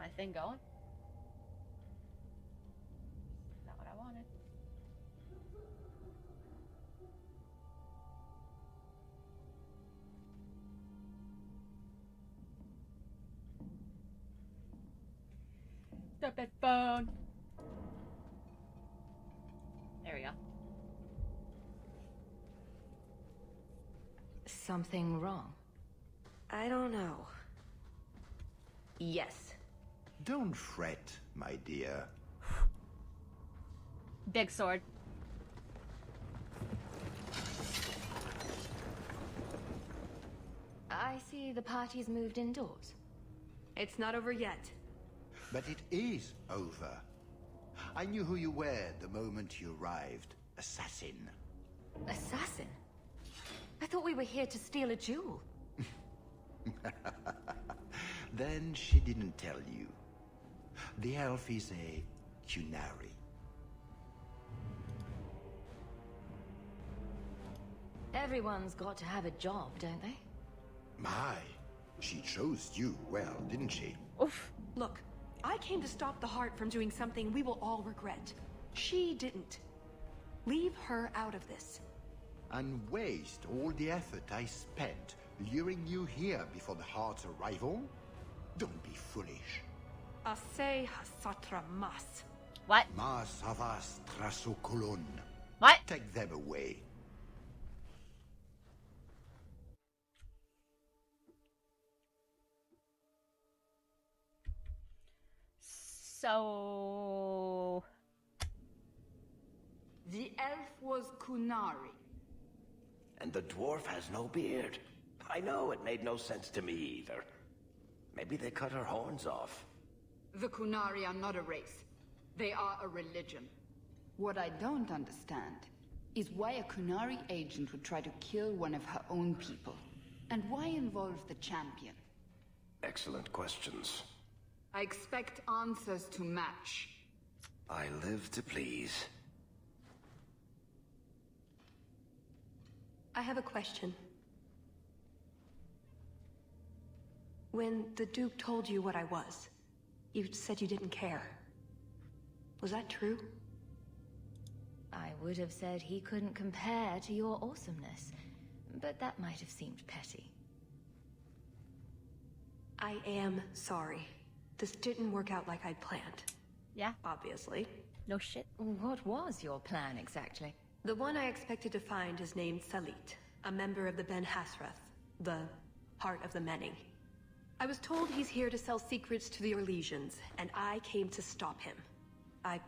my thing going. Not what I wanted. Stupid phone. There we go. Something wrong? I don't know. Yes. Don't fret, my dear. Big sword. I see the party's moved indoors. It's not over yet. But it is over. I knew who you were the moment you arrived. Assassin. Assassin? I thought we were here to steal a jewel. Then she didn't tell you. The elf is a Kunari. Everyone's got to have a job, don't they? My, she chose you well, didn't she? Oof. Look, I came to stop the heart from doing something we will all regret. She didn't. Leave her out of this. And waste all the effort I spent luring you here before the heart's arrival? Don't be foolish. Ase hasatra mas. What? Mas havas trasokolon. What? Take them away. So... The elf was Kunari. And the dwarf has no beard. I know, it made no sense to me either. Maybe they cut her horns off. The Kunari are not a race. They are a religion. What I don't understand is why a Kunari agent would try to kill one of her own people. And why involve the champion? Excellent questions. I expect answers to match. I live to please. I have a question. When the Duke told you what I was, you said you didn't care. Was that true? I would have said he couldn't compare to your awesomeness, but that might have seemed petty. I am sorry. This didn't work out like I'd planned. Yeah. Obviously. No shit. What was your plan exactly? The one I expected to find is named Salit, a member of the Ben Hasrath, the Heart of the Many. I was told he's here to sell secrets to the Orlesians, and I came to stop him. I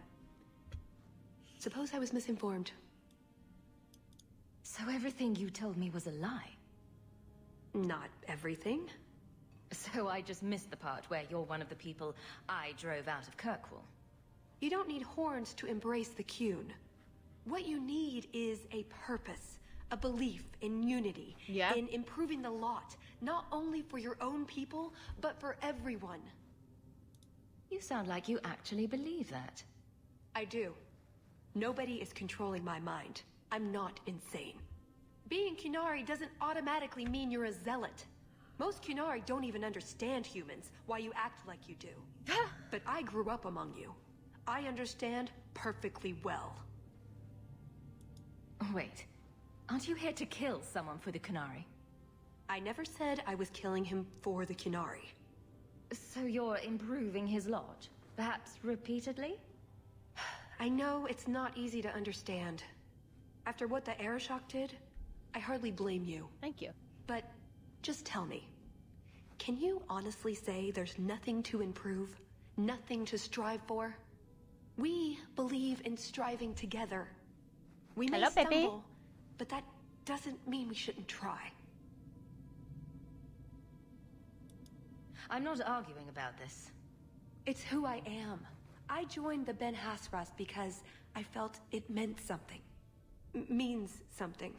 suppose I was misinformed. So everything you told me was a lie? Not everything. So I just missed the part where you're one of the people I drove out of Kirkwall. You don't need horns to embrace the Qun. What you need is a purpose, a belief in unity, Yeah. in improving the lot, not only for your own people, but for everyone. You sound like you actually believe that. I do. Nobody is controlling my mind. I'm not insane. Being Kunari doesn't automatically mean you're a zealot. Most Kunari don't even understand humans, why you act like you do. But I grew up among you. I understand perfectly well. Wait, aren't you here to kill someone for the Kunari? I never said I was killing him for the Kunari. So you're improving his lot? Perhaps repeatedly? I know it's not easy to understand. After what the Arishok did, I hardly blame you. Thank you. But just tell me, can you honestly say there's nothing to improve? Nothing to strive for? We believe in striving together. We may Hello, baby. stumble, but that doesn't mean we shouldn't try. I'm not arguing about this. It's who I am. I joined the Ben Hasras because I felt it meant something. Means something.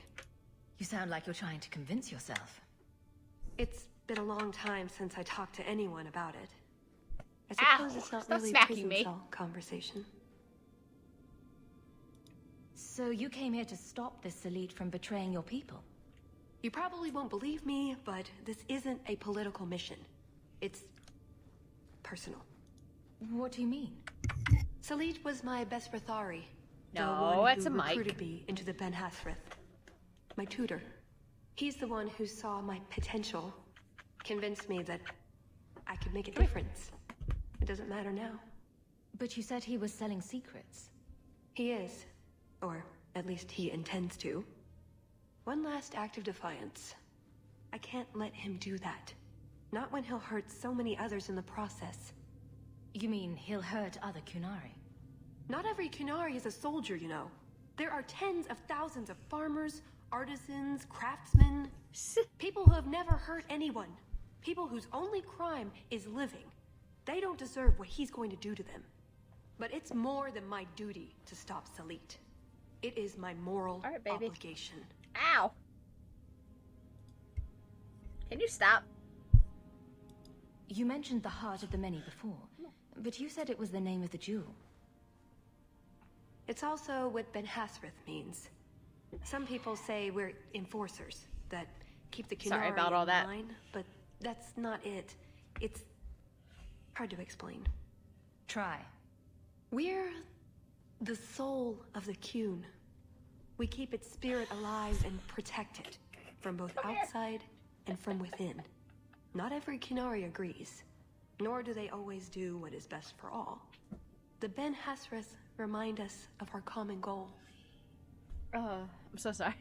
You sound like you're trying to convince yourself. It's been a long time since I talked to anyone about it. I suppose Ow, it's not stop really a smacking prison me. cell conversation. So you came here to stop this Salit from betraying your people? You probably won't believe me, but this isn't a political mission. It's personal. What do you mean? Salit was my best Rathari. No, the one it's who a mic. recruited me into the Ben Hasrith. My tutor. He's the one who saw my potential. Convinced me that I could make a difference. It doesn't matter now. But you said he was selling secrets. He is. Or at least he intends to. One last act of defiance. I can't let him do that. Not when he'll hurt so many others in the process. You mean he'll hurt other Kunari? Not every Kunari is a soldier, you know. There are tens of thousands of farmers, artisans, craftsmen. People who have never hurt anyone. People whose only crime is living. They don't deserve what he's going to do to them. But it's more than my duty to stop Salit. It is my moral All right, baby. obligation. Ow! Can you stop? You mentioned the Heart of the Many before, but you said it was the name of the jewel. It's also what Ben Hasrith means. Some people say we're enforcers, that keep the Kunari Sorry about all in that. line, but that's not it. It's hard to explain. Try. We're the soul of the Kun. We keep its spirit alive and protect it, from both outside and from within. Not every Kunari agrees, nor do they always do what is best for all. The Ben Hasrith remind us of our common goal. I'm so sorry.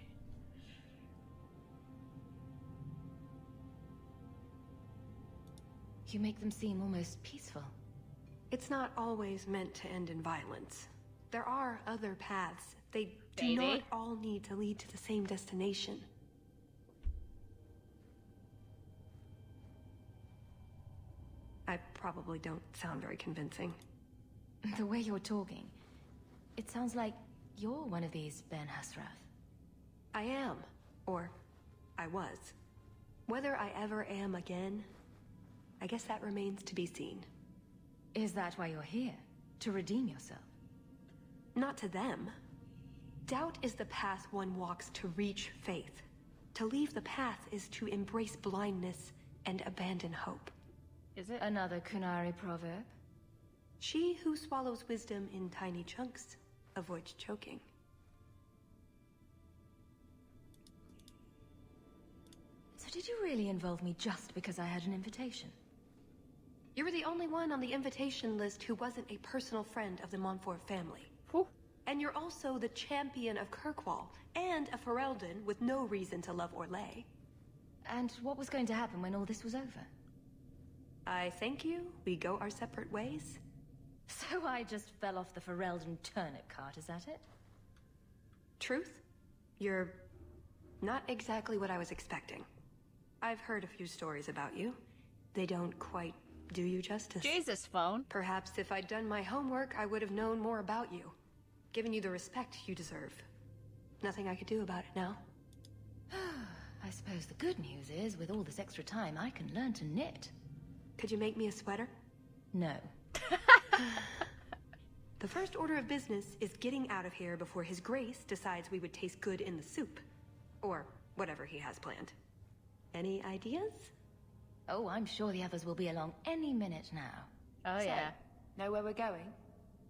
You make them seem almost peaceful. It's not always meant to end in violence. There are other paths. They do Baby. not all need to lead to the same destination. I probably don't sound very convincing. The way you're talking, it sounds like you're one of these Ben Hasrath. I am. Or, I was. Whether I ever am again, I guess that remains to be seen. Is that why you're here? To redeem yourself? Not to them. Doubt is the path one walks to reach faith. To leave the path is to embrace blindness and abandon hope. Is it? Another Kunari proverb? She who swallows wisdom in tiny chunks avoids choking. So did you really involve me just because I had an invitation? You were the only one on the invitation list who wasn't a personal friend of the Montfort family. Whew. And you're also the champion of Kirkwall, and a Ferelden with no reason to love Orlais. And what was going to happen when all this was over? I thank you, we go our separate ways. So I just fell off the Ferelden turnip cart, is that it? Truth? You're not exactly what I was expecting. I've heard a few stories about you. They don't quite do you justice. Jesus, phone. Perhaps if I'd done my homework, I would have known more about you. Given you the respect you deserve. Nothing I could do about it now. I suppose the good news is, with all this extra time, I can learn to knit. Could you make me a sweater? No. The first order of business is getting out of here before His Grace decides we would taste good in the soup. Or whatever he has planned. Any ideas? Oh, I'm sure the others will be along any minute now. Oh, So, yeah. know where we're going?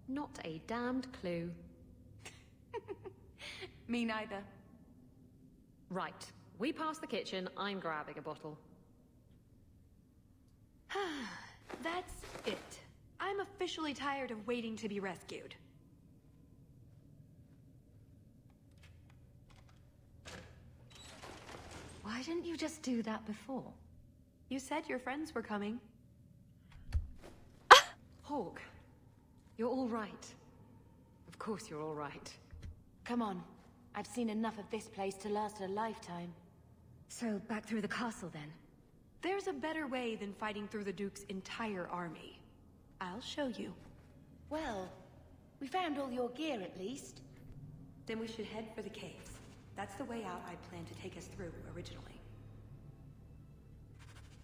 Not a damned clue. Me neither. Right. We pass the kitchen, I'm grabbing a bottle. That's it. I'm officially tired of waiting to be rescued. Why didn't you just do that before? You said your friends were coming. Hawk, you're all right. Of course you're all right. Come on. I've seen enough of this place to last a lifetime. So, back through the castle then? There's a better way than fighting through the Duke's entire army. I'll show you. Well, we found all your gear at least. Then we should head for the caves. That's the way out I planned to take us through originally.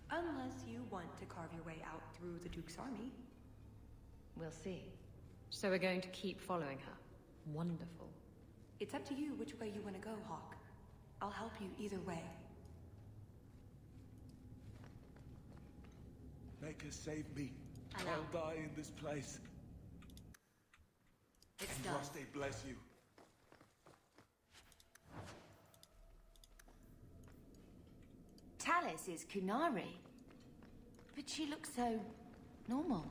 Unless you want to carve your way out through the Duke's army. We'll see. So we're going to keep following her. Wonderful. It's up to you which way you want to go, Hawk. I'll help you either way. Make her save me. I'll die in this place. It's And done. Rusty bless you. Talis is Kunari. But she looks so normal.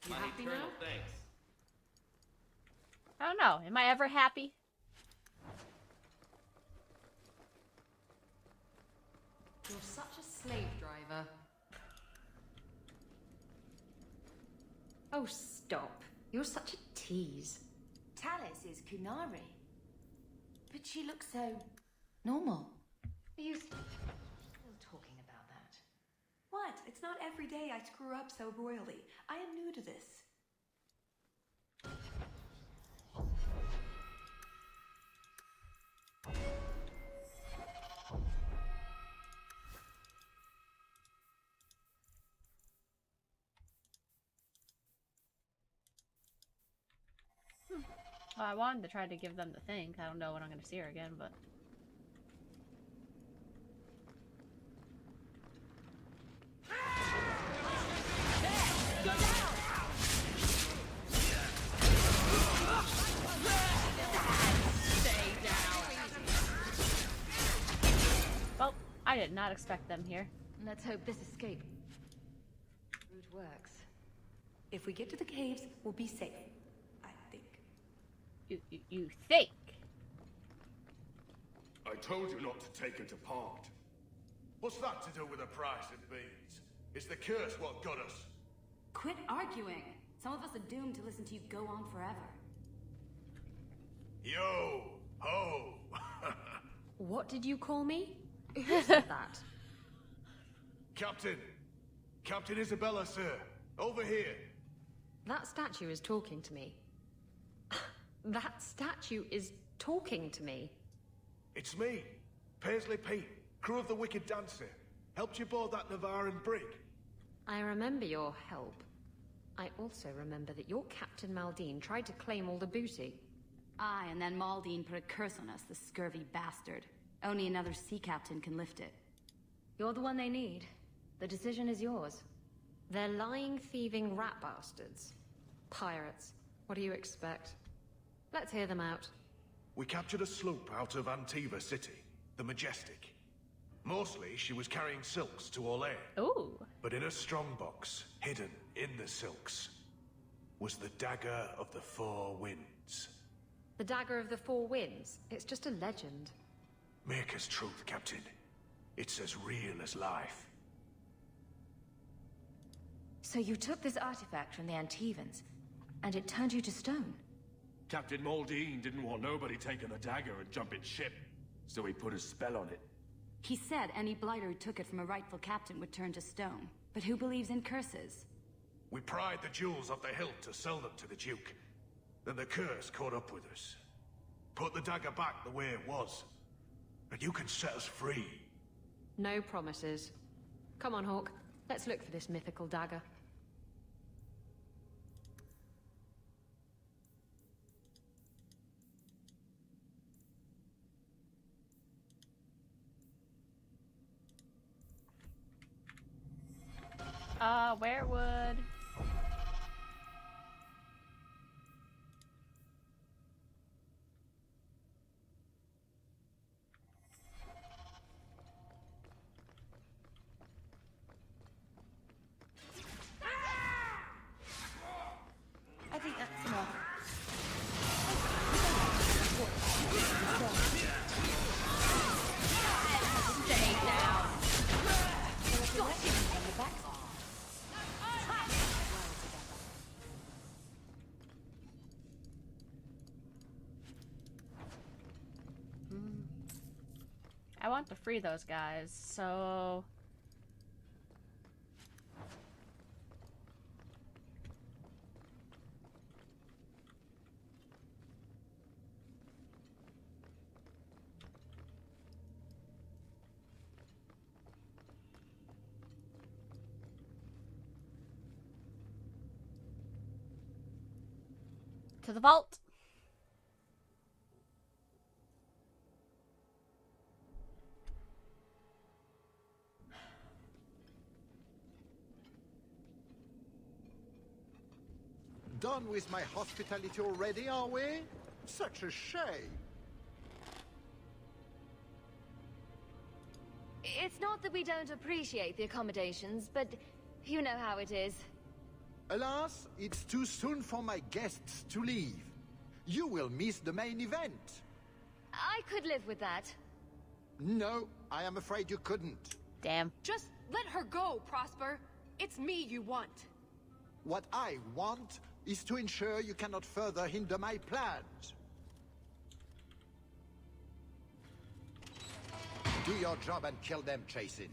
You happy now? Thanks. I don't know. Am I ever happy? You're such a slave driver. Oh, stop. You're such a tease. Talis is Kunari. But she looks so normal. Are you still talking about that? What? It's not every day I screw up so royally. I am new to this. Well, I wanted to try to give them the thing. I don't know when I'm going to see her again, but... Well, I did not expect them here. Let's hope this escape route works. If we get to the caves, we'll be safe. I think. You think? I told you not to take her to part. What's that to do with the price of beads? It's the curse what got us. Quit arguing. Some of us are doomed to listen to you go on forever. Yo! Ho! What did you call me? Who said that? Captain! Captain Isabella, sir! Over here! That statue is talking to me. That statue is talking to me. It's me, Paisley Pete, crew of the Wicked Dancer. Helped you board that Navaran brig. I remember your help. I also remember that your Captain Maldine tried to claim all the booty. Aye, and then Maldine put a curse on us, the scurvy bastard. Only another sea captain can lift it. You're the one they need. The decision is yours. They're lying, thieving rat bastards. Pirates. What do you expect? Let's hear them out. We captured a sloop out of Antiva City, the Majestic. Mostly, she was carrying silks to Orlair. Ooh. But in a strongbox, hidden in the silks, was the Dagger of the Four Winds. The Dagger of the Four Winds. It's just a legend. Make us truth, Captain. It's as real as life. So you took this artifact from the Antivans, and it turned you to stone? Captain Maldine didn't want nobody taking the dagger and jumping ship, so he put a spell on it. He said any blighter who took it from a rightful captain would turn to stone. But who believes in curses? We pried the jewels off the hilt to sell them to the Duke. Then the curse caught up with us. Put the dagger back the way it was. And you can set us free. No promises. Come on, Hawk. Let's look for this mythical dagger. Werewood. I think that's enough. Stay down. I want to free those guys, so... to the vault. done with my hospitality already, are we? Such a shame. It's not that we don't appreciate the accommodations, but you know how it is. Alas, it's too soon for my guests to leave. You will miss the main event. I could live with that. No, I am afraid you couldn't. Damn. Just let her go, Prosper. It's me you want. What I want is to ensure you cannot further hinder my plans. Do your job and kill them, Chasin.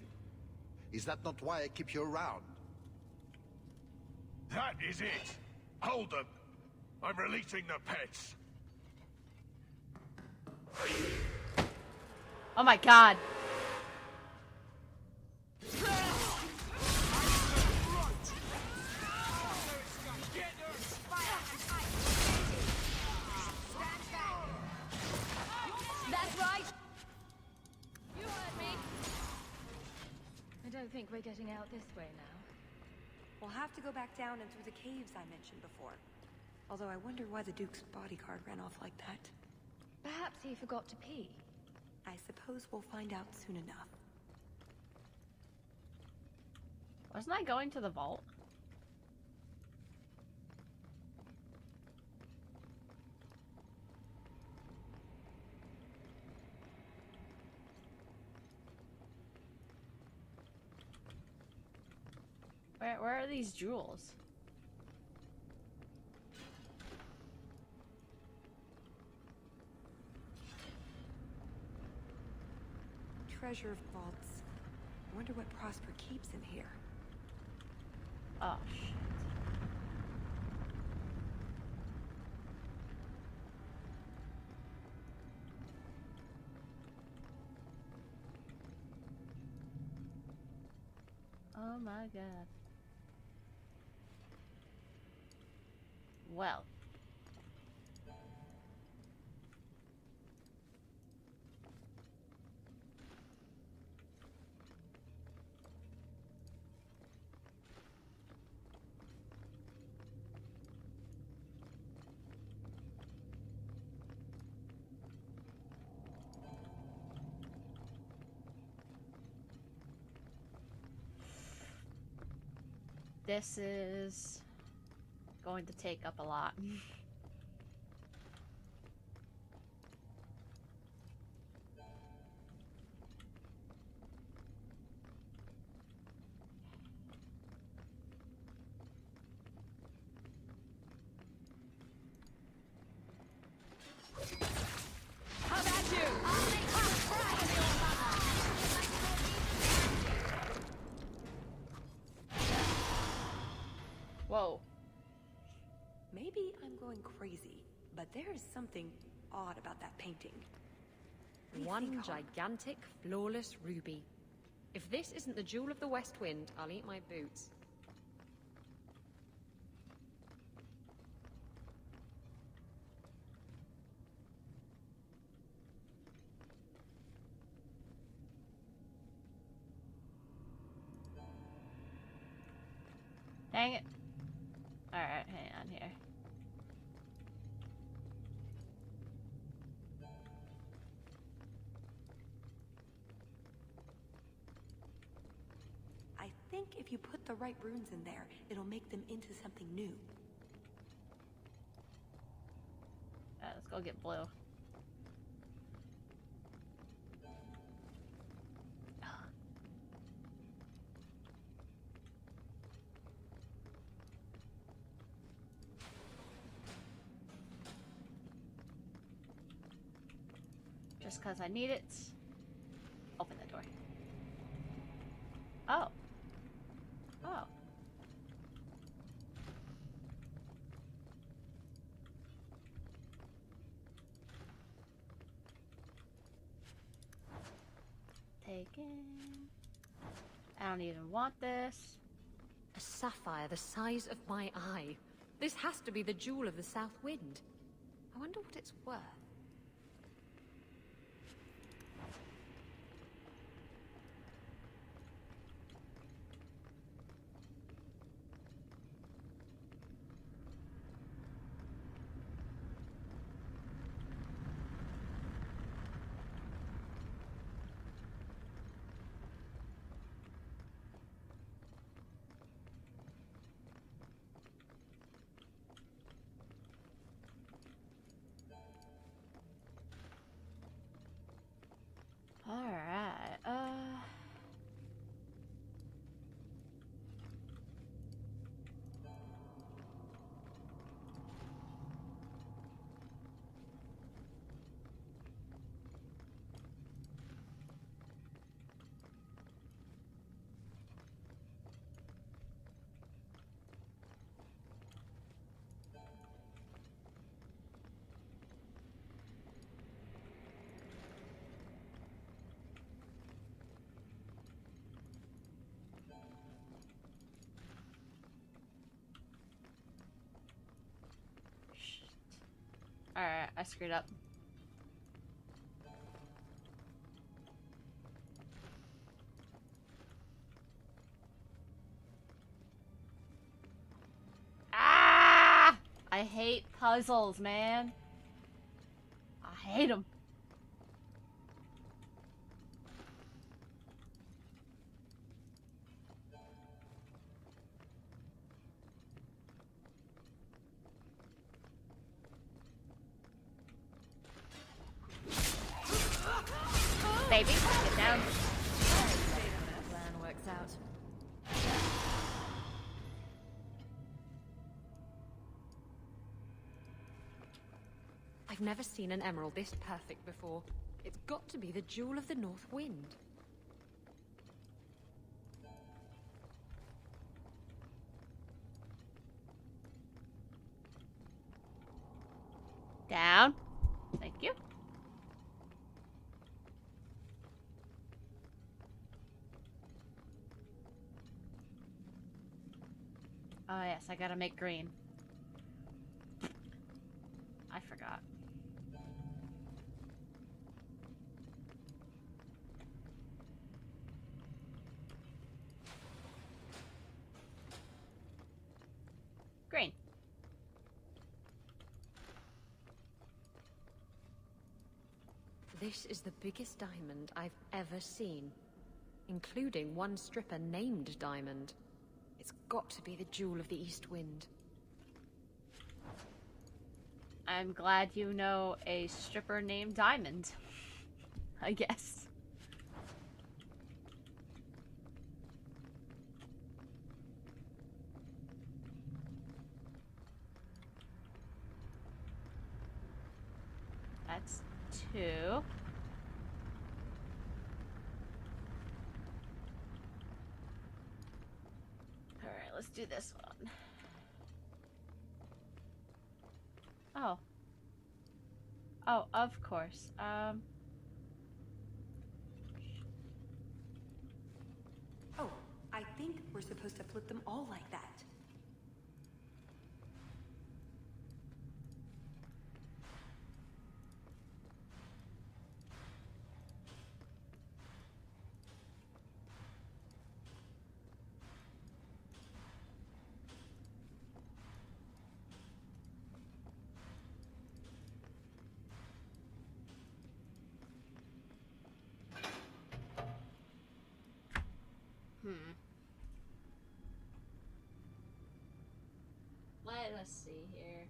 Is that not why I keep you around? That is it. Hold them. I'm releasing the pets. Oh my god. That's right! You heard me! I don't think we're getting out this way now. We'll have to go back down and through the caves I mentioned before. Although I wonder why the Duke's bodyguard ran off like that. Perhaps he forgot to pee. I suppose we'll find out soon enough. Wasn't I going to the vault? Where are these jewels? Treasure vaults. I wonder what Prosper keeps in here. Oh, shit. Oh my god. Well. This is going to take up a lot. How about you? Whoa. Maybe I'm going crazy, but there is something odd about that painting. Let me One think hard. gigantic, flawless ruby. If this isn't the jewel of the West Wind, I'll eat my boots. Dang it. Alright, hang on here. I think if you put the right runes in there, it'll make them into something new. Let's go get blue. Just because I need it. Open the door. Oh. Oh. Taken. I don't even want this. A sapphire the size of my eye. This has to be the jewel of the South Wind. I wonder what it's worth. I screwed up. Ah! I hate puzzles, man. I hate them. Baby, get down. That plan works out. I've never seen an emerald this perfect before. It's got to be the Jewel of the North Wind. Down. Thank you. Oh yes, I gotta make green. I forgot. Green. This is the biggest diamond I've ever seen, including one stripper named Diamond. It's got to be the Jewel of the East Wind. I'm glad you know a stripper named Diamond. I guess. That's 2. Alright, let's do this one. Oh. Oh, of course. Oh, I think we're supposed to flip them all like that. Let us see here.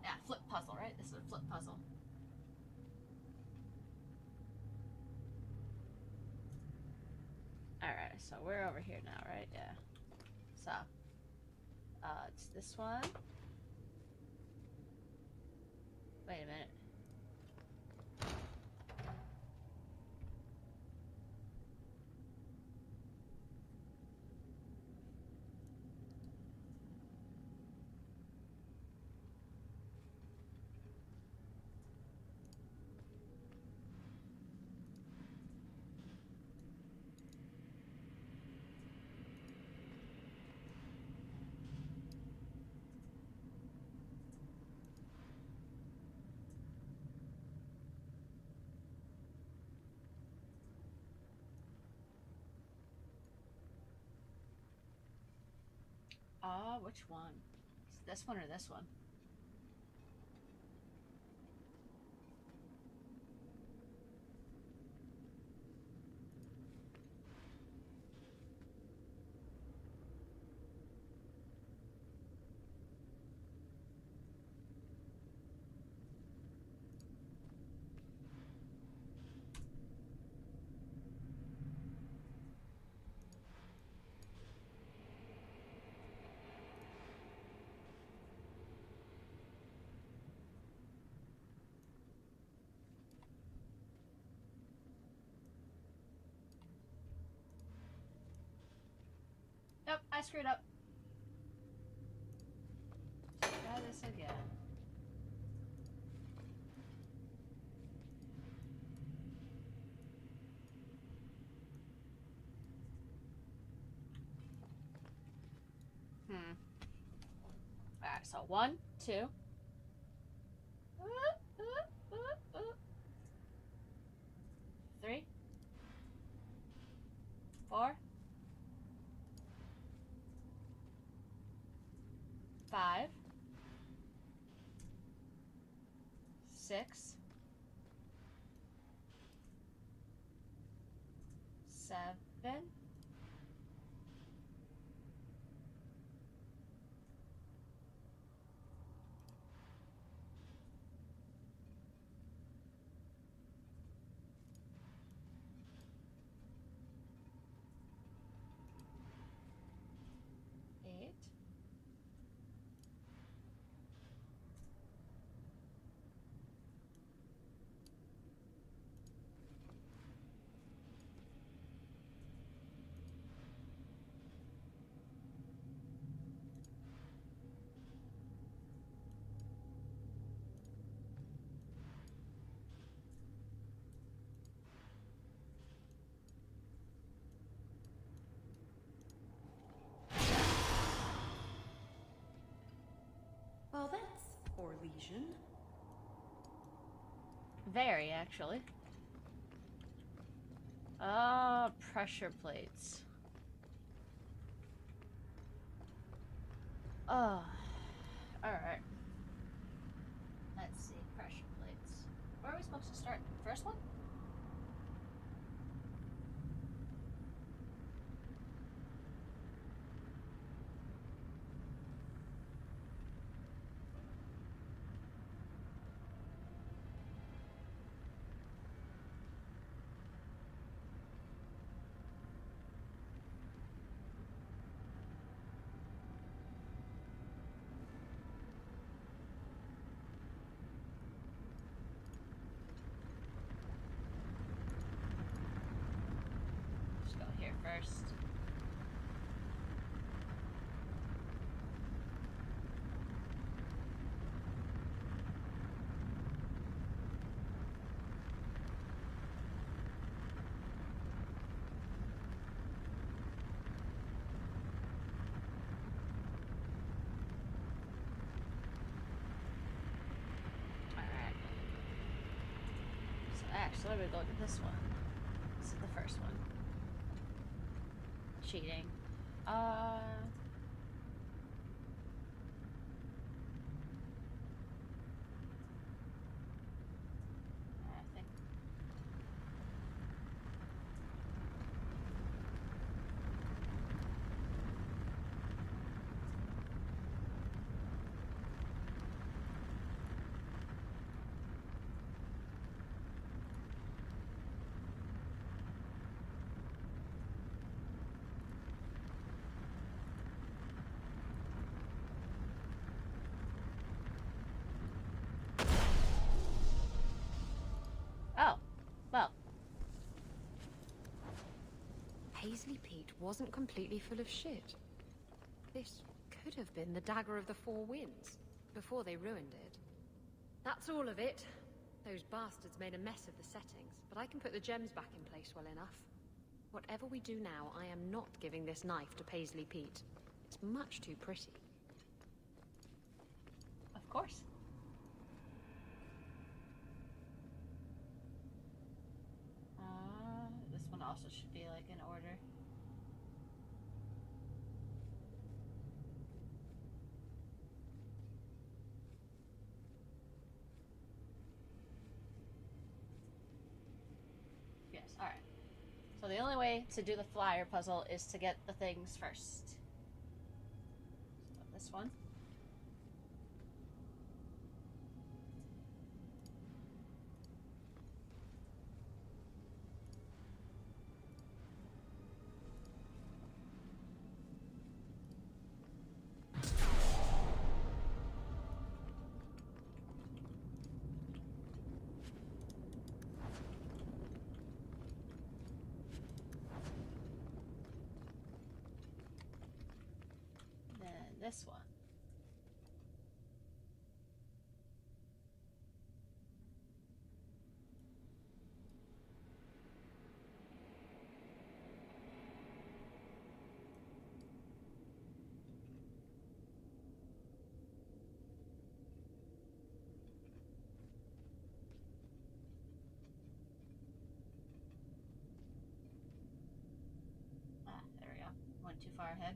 Yeah, flip puzzle, right? This is a flip puzzle. Alright, so we're over here now, right? Yeah. So, it's this one. Wait a minute. Which one? Is this one or this one? Nope, I screwed up. Try this again. Alright, so 1, 2. 3. 4. 5. 6. 7. 8. Well, that's poor lesion. Very, actually. Pressure plates. Oh. Alright. Let's see, pressure plates. Where are we supposed to start? First one? Just go here first. Alright. So actually, we go to this one. This is the first one. Cheating. I think. Oh, well. Paisley Pete wasn't completely full of shit. This could have been the Dagger of the Four Winds, before they ruined it. That's all of it. Those bastards made a mess of the settings, but I can put the gems back in place well enough. Whatever we do now, I am not giving this knife to Paisley Pete. It's much too pretty. Of course. This one also should be like in order. Yes, alright. So the only way to do the flyer puzzle is to get the things first. So this one. this one. Ah, there we go. Went too far ahead.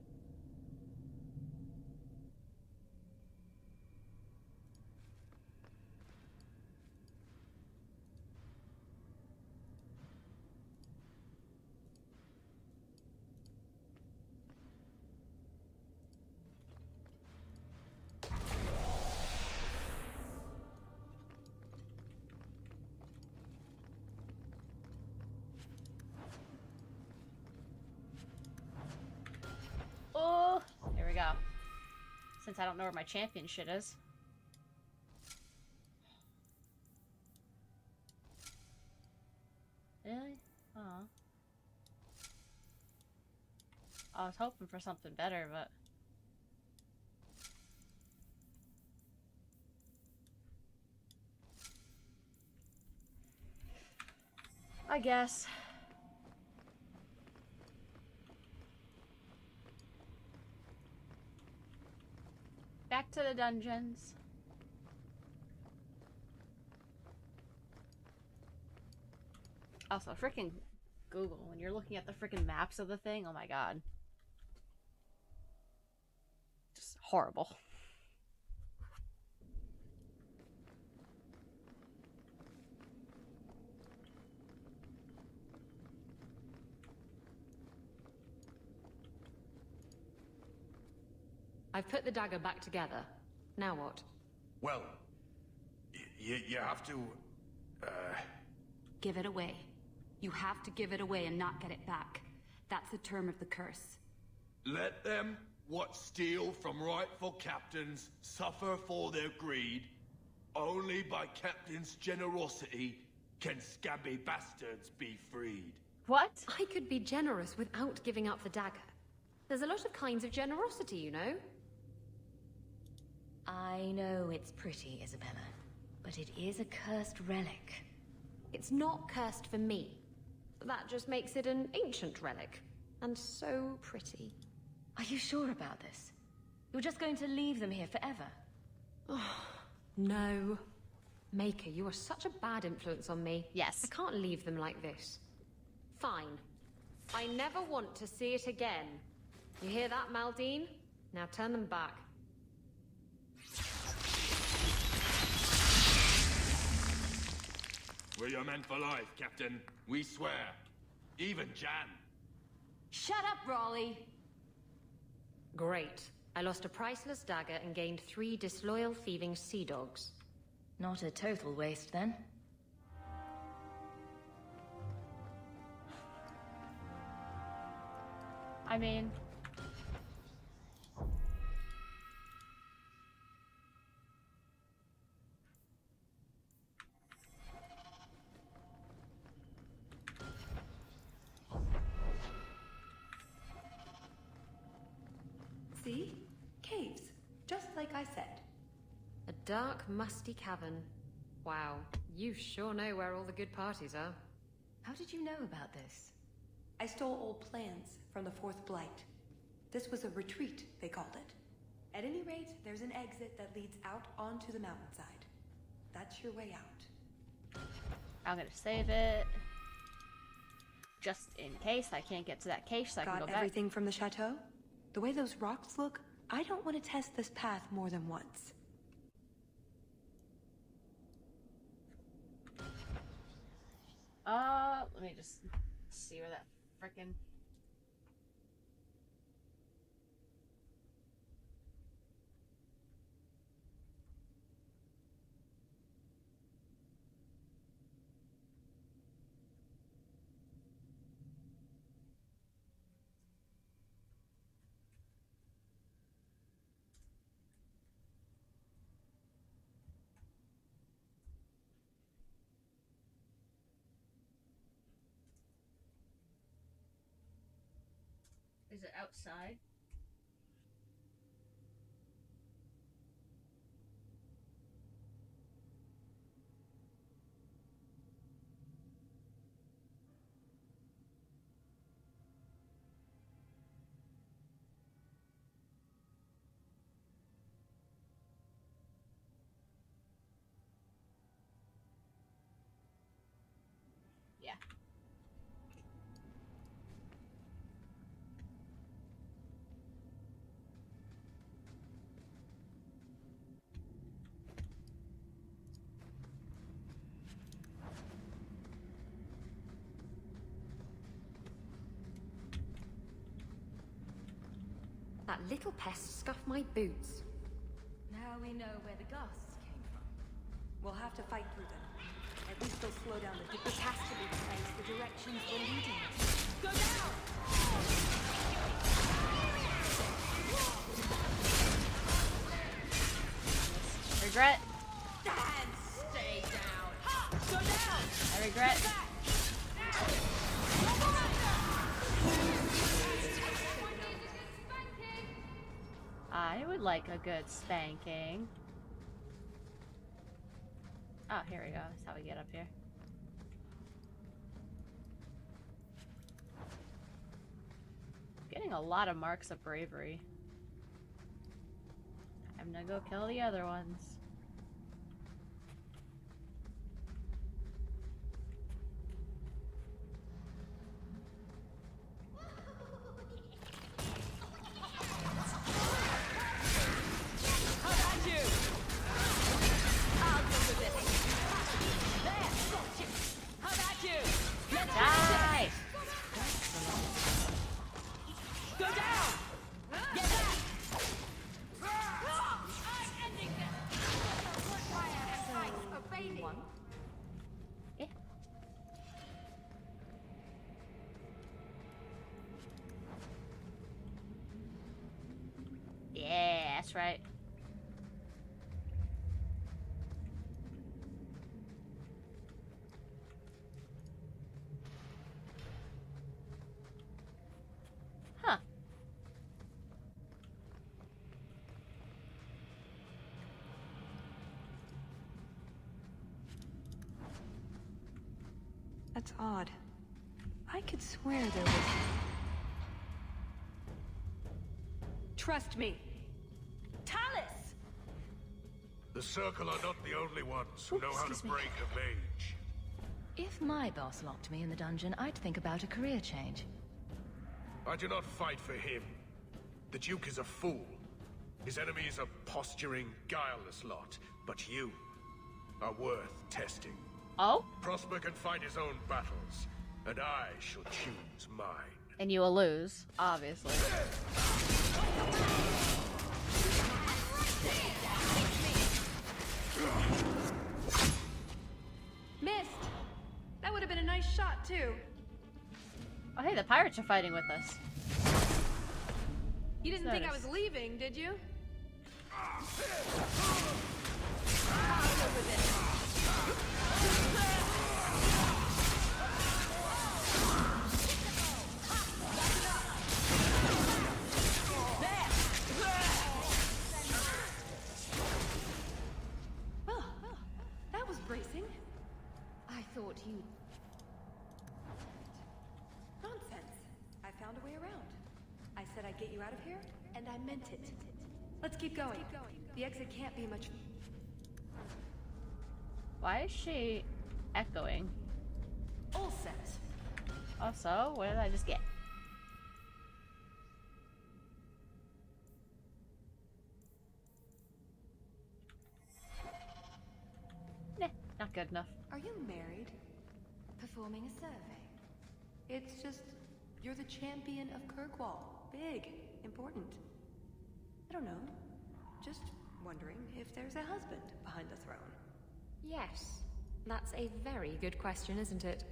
Oh, here we go. Since I don't know where my champion shit is. Really? Oh. I was hoping for something better, but... I guess. Back to the dungeons. Also, freaking Google, when you're looking at the freaking maps of the thing, oh my god. Just horrible. I've put the dagger back together. Now what? Well, you have to, Give it away. You have to give it away and not get it back. That's the term of the curse. Let them what steal from rightful captains suffer for their greed. Only by captain's generosity can scabby bastards be freed. What? I could be generous without giving up the dagger. There's a lot of kinds of generosity, you know? I know it's pretty, Isabella, but it is a cursed relic. It's not cursed for me. That just makes it an ancient relic. And so pretty. Are you sure about this? You're just going to leave them here forever? No. Maker, you are such a bad influence on me. Yes. I can't leave them like this. Fine. I never want to see it again. You hear that, Maldine? Now turn them back. We're your men for life, Captain. We swear. Even Jan. Shut up, Raleigh! Great. I lost a priceless dagger and gained 3 disloyal thieving sea dogs. Not a total waste, then. I mean... See? Caves. Just like I said. A dark, musty cavern. Wow, you sure know where all the good parties are. How did you know about this? I stole old plans from the Fourth Blight. This was a retreat, they called it. At any rate, there's an exit that leads out onto the mountainside. That's your way out. I'm gonna save it. Just in case I can't get to that cave so I can go Got back. everything from the chateau? The way those rocks look, I don't want to test this path more than once. Let me just see where that frickin'... Is it outside? that little pest scuff my boots. Now we know where the ghasts came from. We'll have to fight through them. At least they'll slow down the... This has to be the place the directions were leading us. Go down! Regret. And stay down! Go down! I regret. I would like a good spanking. Oh, here we go. That's how we get up here. Getting a lot of marks of bravery. I'm gonna go kill the other ones. Die! Go down! Get back! Yeah. Yeah, that's right. Huh. That's odd. I could swear there was... Trust me. Talus! The Circle are not the only ones who know how to break a mage. If my boss locked me in the dungeon, I'd think about a career change. I do not fight for him. The Duke is a fool. His enemies are posturing, guileless lot. But you are worth testing. Oh? Prosper can fight his own battles, and I shall choose mine. And you will lose, obviously. Missed! That would have been a nice shot, too. Oh, hey, the pirates are fighting with us. You didn't think I was leaving, did you? I'll go with it. Oh, that was bracing. I thought you... Nonsense. I found a way around. I said I'd get you out of here, and I meant it. Let's keep going. The exit can't be much... Why is she echoing? All set. Also, what did I just get? Nah, not good enough. Are you married? performing a survey. It's just, you're the champion of Kirkwall. Big. Important. I don't know. Just wondering if there's a husband behind the throne. Yes. That's a very good question, isn't it?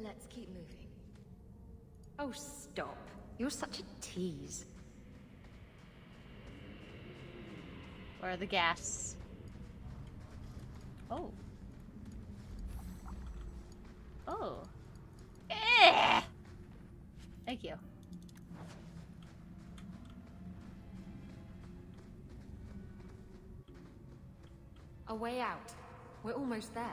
Let's keep moving. Oh, stop. You're such a tease. Where are the gas? Oh. Oh. Eh! Thank you. A way out. We're almost there.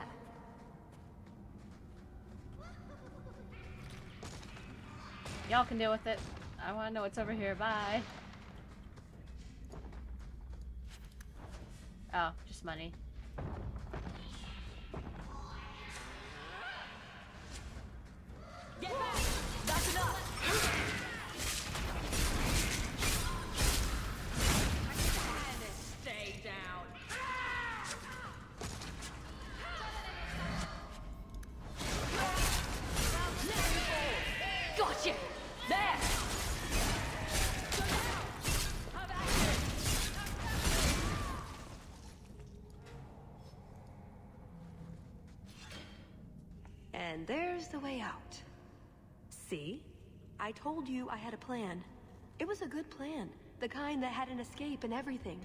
Y'all can deal with it. I want to know what's over here. Bye. Oh, just money. Get back! That's enough! And stay down. Gotcha! There! And there's the way out. See? I told you I had a plan. It was a good plan. The kind that had an escape and everything.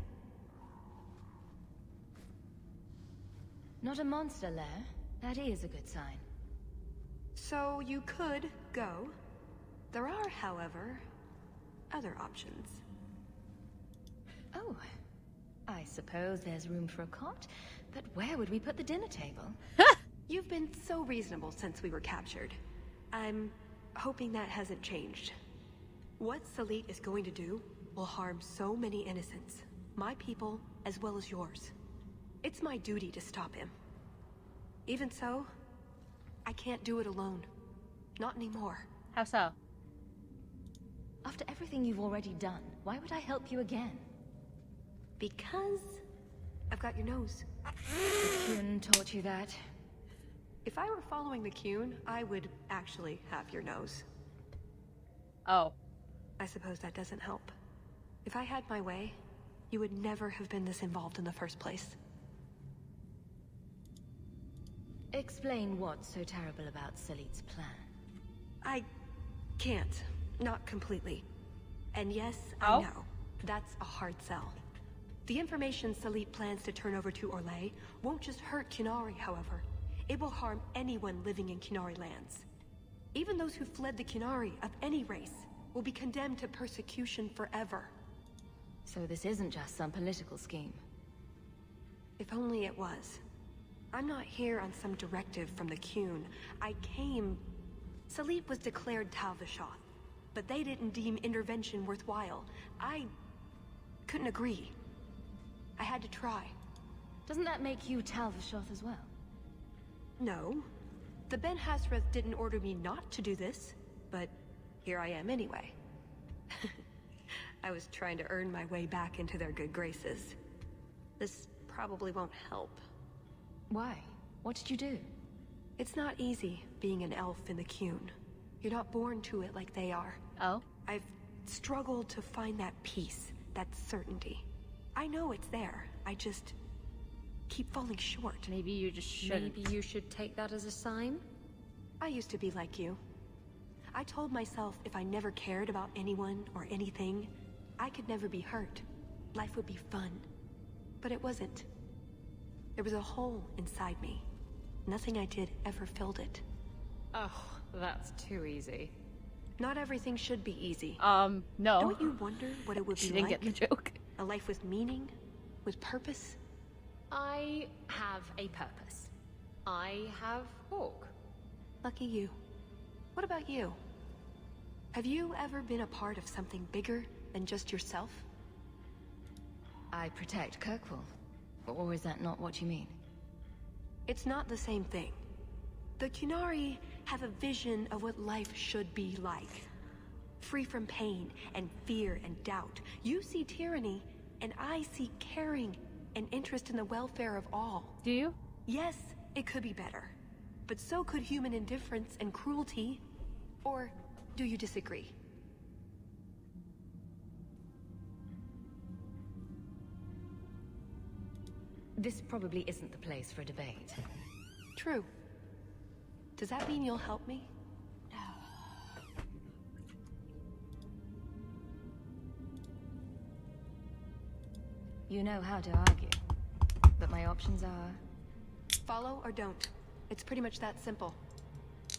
Not a monster lair. That is a good sign. So you could go. There are, however, other options. Oh, I suppose there's room for a cot, but where would we put the dinner table? You've been so reasonable since we were captured. I'm hoping that hasn't changed. What Salit is going to do will harm so many innocents. My people, as well as yours. It's my duty to stop him. Even so, I can't do it alone. Not anymore. How so? After everything you've already done, why would I help you again? Because I've got your nose. The Kyun taught you that? If I were following the Kyun, I would actually have your nose. Oh. I suppose that doesn't help. If I had my way, you would never have been this involved in the first place. Explain what's so terrible about Salit's plan. I can't. Not completely. And yes, Oh? I know. That's a hard sell. The information Salit plans to turn over to Orlais won't just hurt Qunari, however. It will harm anyone living in Qunari lands. Even those who fled the Qunari of any race will be condemned to persecution forever. So this isn't just some political scheme. If only it was. I'm not here on some directive from the Qun. I came... Salit was declared Tal Vashoth, but they didn't deem intervention worthwhile. I couldn't agree. I had to try. Doesn't that make you Tal Vashoth as well? No. The Ben Hasrath didn't order me not to do this, but here I am anyway. I was trying to earn my way back into their good graces. This probably won't help. Why? What did you do? It's not easy being an elf in the Qun. You're not born to it like they are. Oh? I've struggled to find that peace, that certainty. I know it's there. I just keep falling short. Maybe you just shouldn't. Maybe you should take that as a sign? I used to be like you. I told myself if I never cared about anyone or anything, I could never be hurt. Life would be fun. But it wasn't. There was a hole inside me. Nothing I did ever filled it. Oh, that's too easy. Not everything should be easy. No. Don't you wonder what it would be She didn't like? get the joke. A life with meaning? With purpose? I have a purpose. I have Hawk. Lucky you. What about you? Have you ever been a part of something bigger than just yourself? I protect Kirkwall. Or is that not what you mean? It's not the same thing. The Qunari have a vision of what life should be like. Free from pain and fear and doubt. You see tyranny, and I see caring and interest in the welfare of all. Do you? Yes, it could be better. But so could human indifference and cruelty. Or do you disagree? This probably isn't the place for a debate. True. Does that mean you'll help me? You know how to argue. But my options are... Follow or don't. It's pretty much that simple.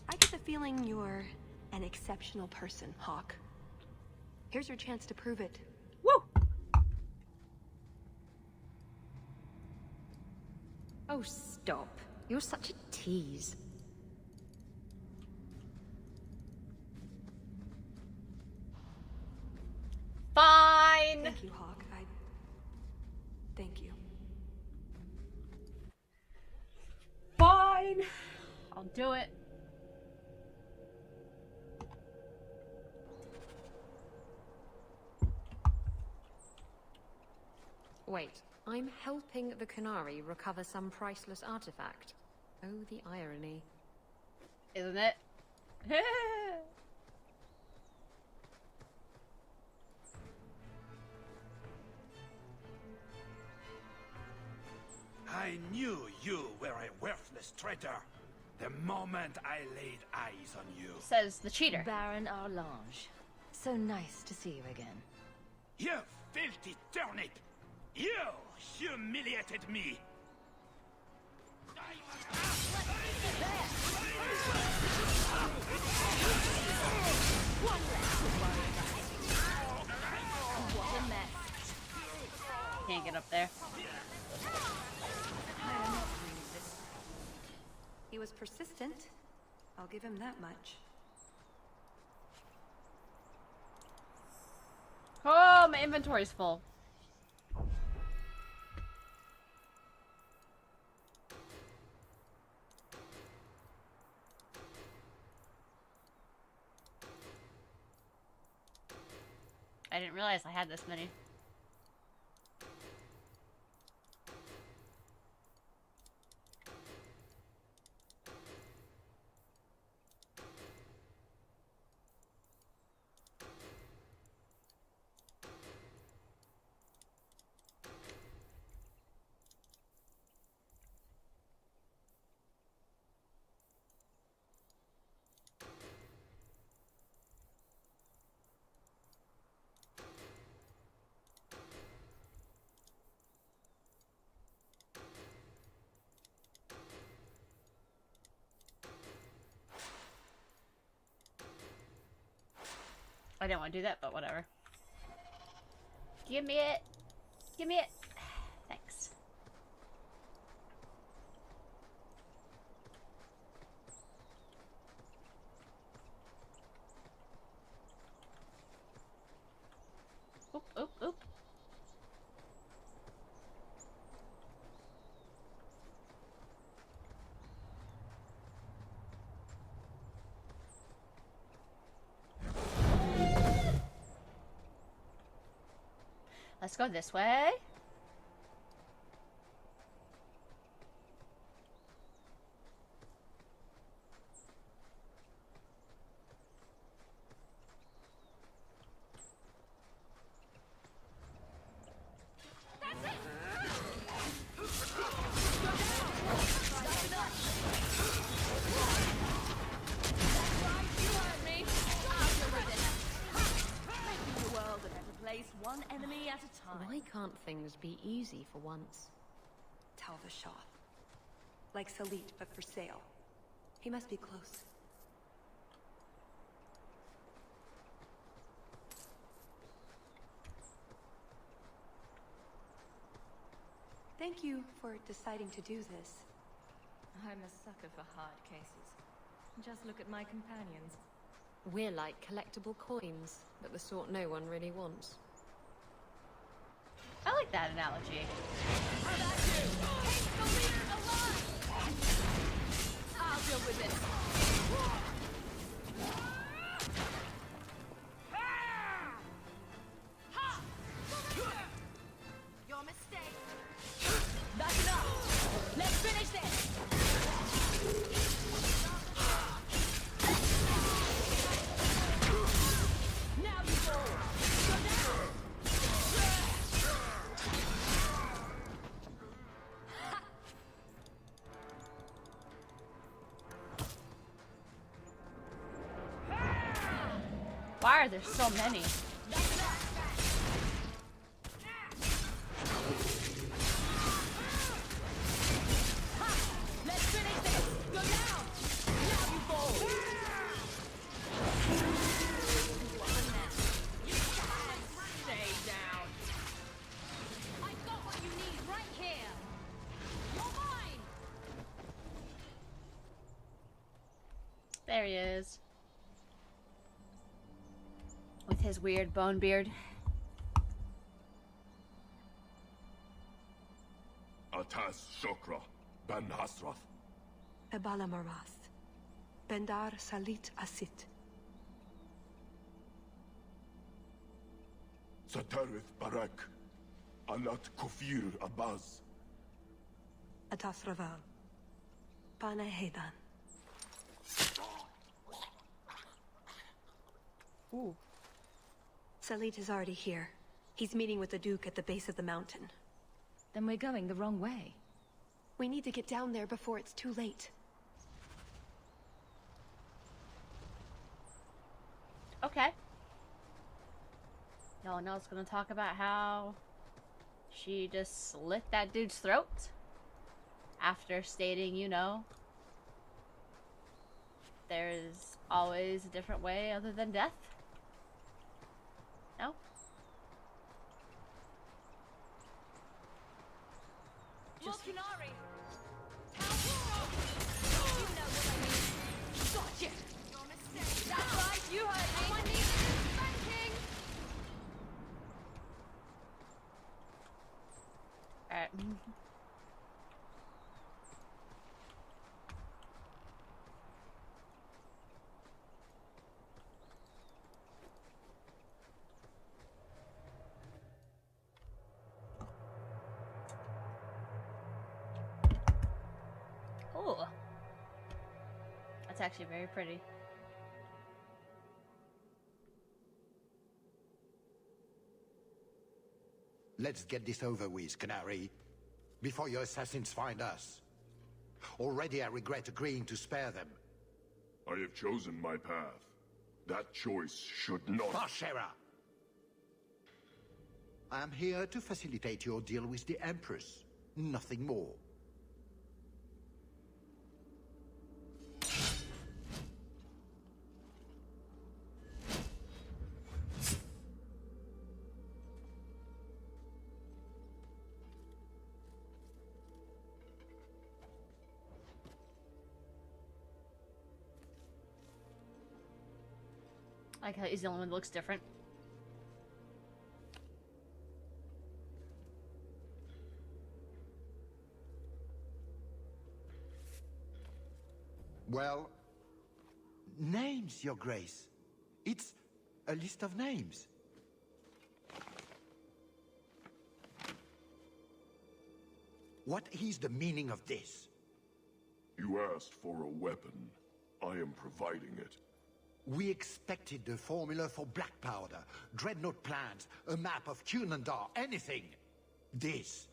I get the feeling you're an exceptional person, Hawk. Here's your chance to prove it. Woo! Oh, stop. You're such a tease. Fine! Thank you, Hawk. Thank you. Fine! I'll do it. Wait, I'm helping the Qunari recover some priceless artifact. Oh, the irony. Isn't it? I knew you were a worthless traitor. The moment I laid eyes on you. Says the cheater. Baron Arlange. So nice to see you again. You filthy turnip! You humiliated me! What a mess. Can't get up there. He was persistent. I'll give him that much. Oh, my inventory's full. I didn't realize I had this many. I didn't want to do that, but whatever. Give me it. Give me it. Thanks. Oop, oop, oop. Let's go this way. Why can't things be easy for once? Tell the Shah. Like Salit, but for sale. He must be close. Thank you for deciding to do this. I'm a sucker for hard cases. Just look at my companions. We're like collectible coins, but the sort no one really wants. I like that analogy. I'll deal with this. Your mistake. That's enough. Let's finish this. Now you go. Go down. Why are there so many? Let's finish this. Go down. Now you fall. Stay down. I've got what you need right here. You're mine. There he is. With his weird bone beard. Atas Shokra, Ben Hasrath. Ebala Marath. Bendar Salit Asit. Satarith Barak. Alat Kufir Abaz. Atas Raval. Pana Hedan. Ooh. Salit is already here. He's meeting with the Duke at the base of the mountain. Then we're going the wrong way. We need to get down there before it's too late. Okay. No one else gonna talk about how she just slit that dude's throat after stating, you know, there's always a different way other than death? No? Just... Gotcha! Your mistake. That's right, you heard me. Someone needs spanking. Alright. Oh, that's actually very pretty. Let's get this over with, Canary, before your assassins find us. Already I regret agreeing to spare them. I have chosen my path. That choice should not... Bashera! I am here to facilitate your deal with the Empress. Nothing more. I like how he's the only one that looks different. Well, names, Your Grace. It's a list of names. What is the meaning of this? You asked for a weapon. I am providing it. We expected the formula for black powder, dreadnought plans, a map of Cunandar, anything. This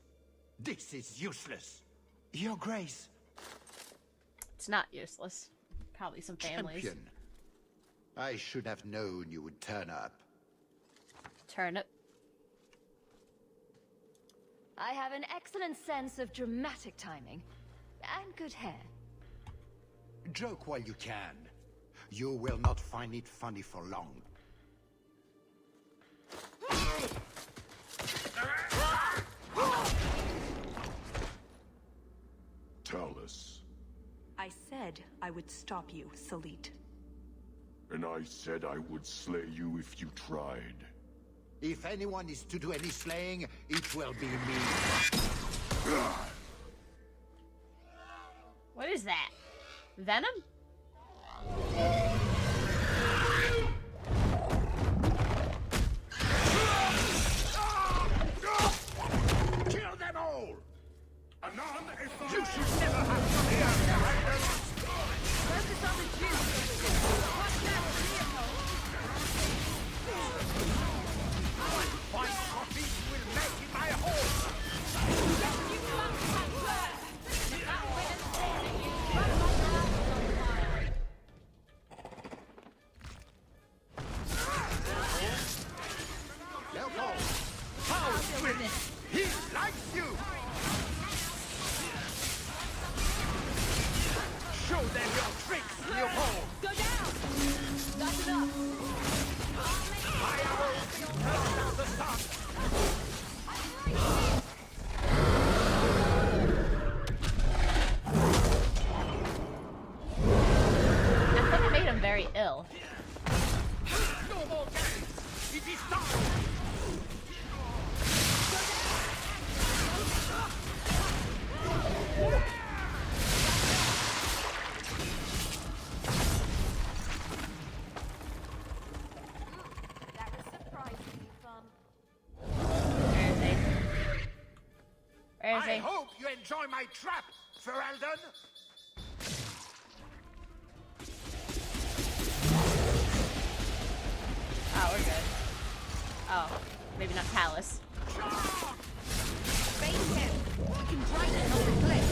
is useless. Your Grace. It's not useless. Probably some families. Champion. I should have known you would turn up. Turnip. I have an excellent sense of dramatic timing. And good hair. Joke while you can. You will not find it funny for long. Talus. I said I would stop you, Salit. And I said I would slay you if you tried. If anyone is to do any slaying, it will be me. What is that? Venom? Kill them all! You should never have come here! Focus on the juice. Watch that vehicle. Fine coffee will make it my home! You must have first. That winner's chasing you. Run like the last on fire. Now go! How sweet! He likes you! Show them your tricks, Leopold! Go down. That's enough. My arrows turn out the sun! I thought it made him very ill. No more games! It is done! That was surprisingly fun. Where is he? Where is I he? hope you enjoy my trap, Ferelden! Oh, we're good. Oh, maybe not Talus. Face him. You can try to help the cliff.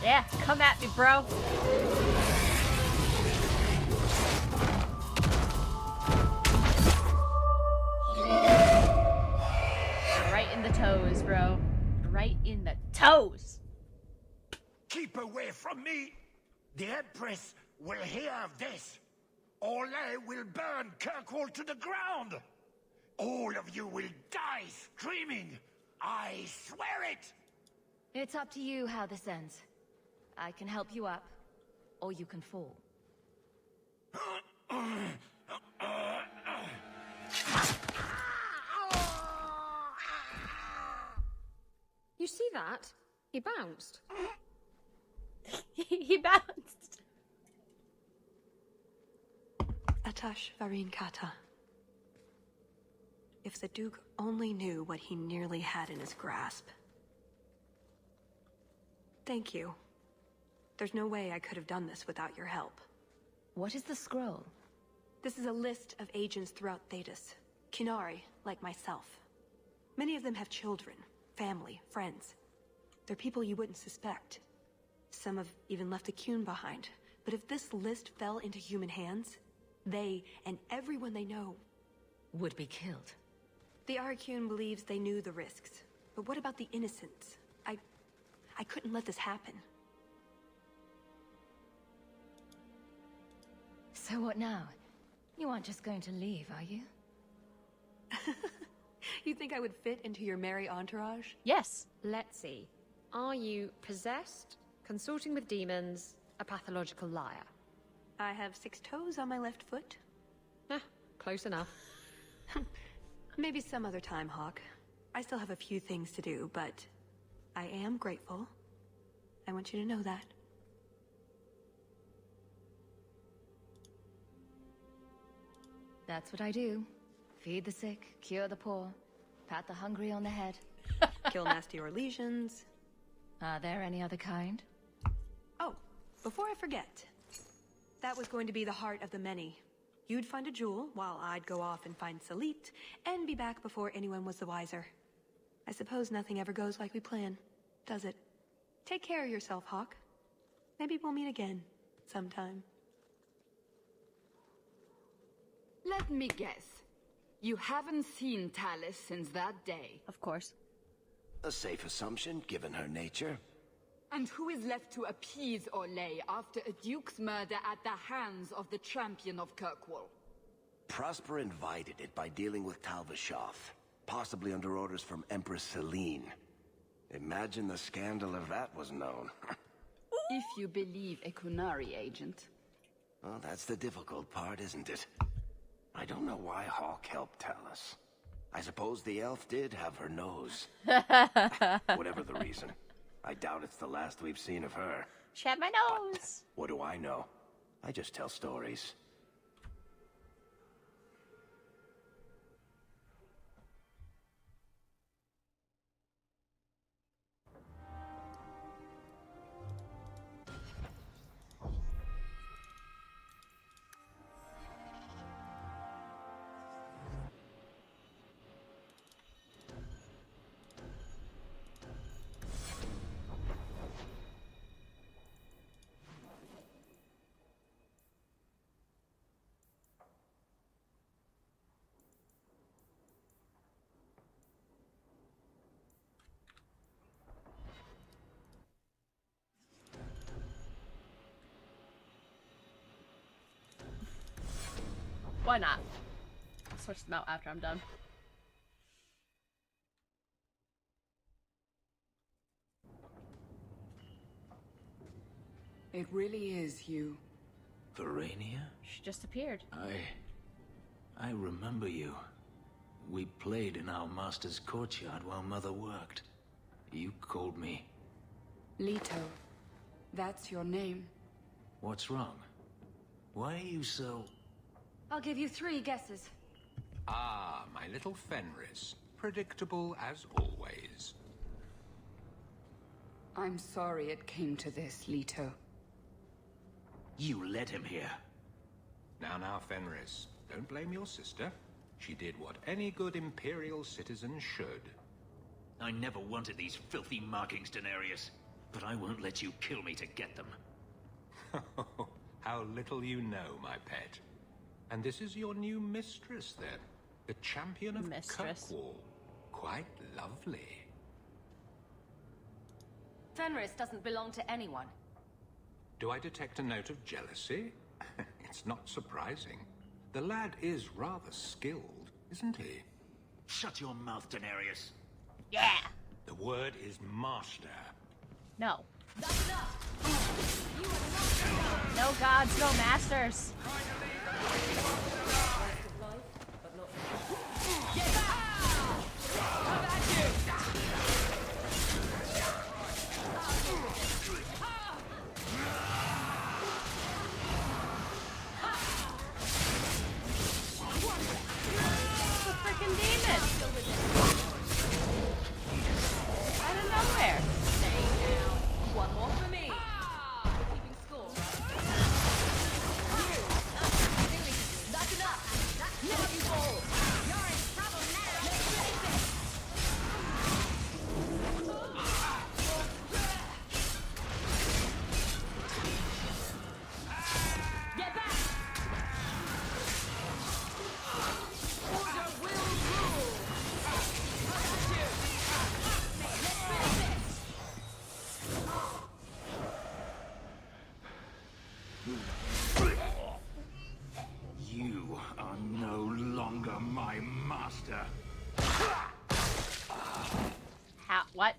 Yeah, come at me, bro. Right in the toes, bro. Right in the toes. Keep away from me! The Empress will hear of this. Orlais will burn Kirkwall to the ground. All of you will die screaming. I swear it! It's up to you how this ends. I can help you up, or you can fall. You see that? He bounced. He bounced. Atash Varin Kata. If the Duke only knew what he nearly had in his grasp. Thank you. There's no way I could have done this without your help. What is the scroll? This is a list of agents throughout Thetis. Qunari, like myself. Many of them have children, family, friends. They're people you wouldn't suspect. Some have even left a Qun behind. But if this list fell into human hands, they, and everyone they know, Would be killed. the Arcune believes they knew the risks. But what about the innocents? I couldn't let this happen. So what now? You aren't just going to leave, are you? You think I would fit into your merry entourage? Yes. Let's see. Are you possessed, consorting with demons, a pathological liar? I have 6 toes on my left foot. Close enough. Maybe some other time, Hawk. I still have a few things to do, but I am grateful. I want you to know that. That's what I do. Feed the sick, cure the poor, pat the hungry on the head. Kill nasty Orlesians. Are there any other kind? Oh, before I forget. That was going to be the heart of the many. You'd find a jewel, while I'd go off and find Salit, and be back before anyone was the wiser. I suppose nothing ever goes like we plan, does it? Take care of yourself, Hawk. Maybe we'll meet again, sometime. Let me guess. You haven't seen Talus since that day. Of course. A safe assumption, given her nature. And who is left to appease Orlais after a duke's murder at the hands of the champion of Kirkwall? Prosper invited it by dealing with Tal Vashoth, possibly under orders from Empress Celine. Imagine the scandal if that was known. If you believe a Qunari agent. Well, that's the difficult part, isn't it? I don't know why Hawk helped Talus. I suppose the elf did have her nose. Whatever the reason, I doubt it's the last we've seen of her. She had my nose. What do I know? I just tell stories. Why not? I'll switch them out after I'm done. It really is you. Verania? She just appeared. I remember you. We played in our master's courtyard while Mother worked. You called me. Leto. That's your name. What's wrong? Why are you so... I'll give you 3 guesses. Ah, my little Fenris. Predictable as always. I'm sorry it came to this, Leto. You led him here. Now, Fenris. Don't blame your sister. She did what any good Imperial citizen should. I never wanted these filthy markings, Daenerys. but I won't let you kill me to get them. How little you know, my pet. And this is your new mistress, then? The champion of Kirkwall. Quite lovely. Fenris doesn't belong to anyone. Do I detect a note of jealousy? It's not surprising. The lad is rather skilled, isn't he? Shut your mouth, Daenerys. Yeah! The word is master. No. No gods, no masters. The freaking demon! Out of nowhere. One more for me. We're keeping score. That's enough. Now you fall. You're in trouble now. Let's finish this. Get back. Order will rule. I got you. Let's finish this. You are no longer my master. How? What?